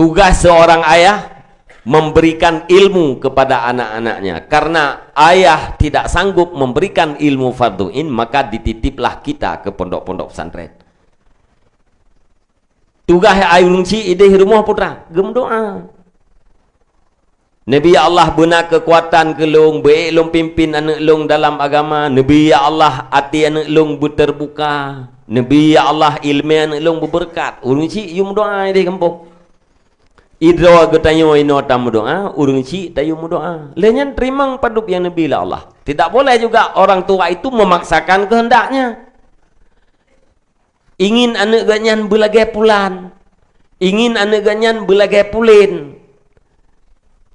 Tugas seorang ayah memberikan ilmu kepada anak-anaknya. Karena ayah tidak sanggup memberikan ilmu fardhu'in, maka dititiplah kita ke pondok-pondok pesantren. Tugas ayah nungci ide rumah putra, gem doa. Nabi ya Allah benar kekuatan kelong, baik long pimpin anak long dalam agama. Nabi ya Allah hati anak long berterbuka. Nabi ya Allah ilmu anak long berberkat. Urung cik you doa di kampung. Idra getanyo ino tamu doa, urung cik tayu doa. Lenyan terima padup yang Nabi la Allah. Tidak boleh juga orang tua itu memaksakan kehendaknya. Ingin anak ganyan belagai pulan. Ingin anak ganyan belagai pulin.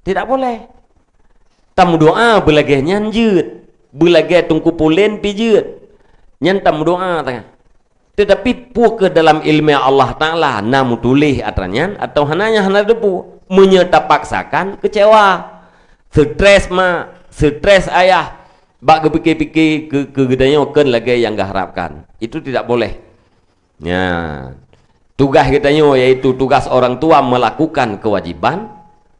Tidak boleh. Tamu doa belagai nyanjut. Belagai tungku pulin pijut. Nyan tamu doa tengah. Tetapi pu ke dalam ilmu Allah Ta'ala namu tulis atranyan atau hananya hana debu menyerta paksakan kecewa stres ayah bak kepikir-pikir ke gedanya kan lagi yang gak harapkan itu tidak boleh ya. Tugas gedanya yaitu tugas orang tua melakukan kewajiban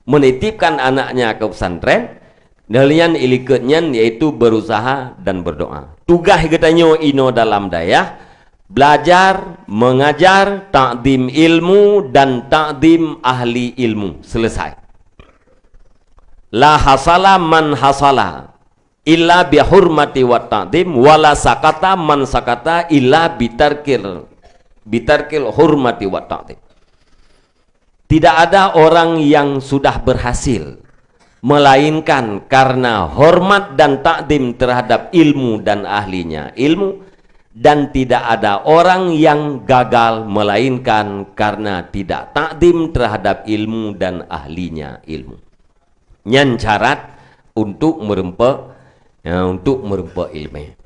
menitipkan anaknya ke pesantren dalian ilikatnya yaitu berusaha dan berdoa. Tugas gedanya ino dalam daya belajar, mengajar, takdim ilmu dan takdim ahli ilmu. Selesai. La hasala man hasala illa bihurmati wa takdim wala sakata man sakata illa bitarkil hurmati wa takdim. Tidak ada orang yang sudah berhasil melainkan karena hormat dan takdim terhadap ilmu dan ahlinya ilmu. Dan tidak ada orang yang gagal melainkan karena tidak takdim terhadap ilmu dan ahlinya ilmu. Nyan syarat untuk merempa ilmu.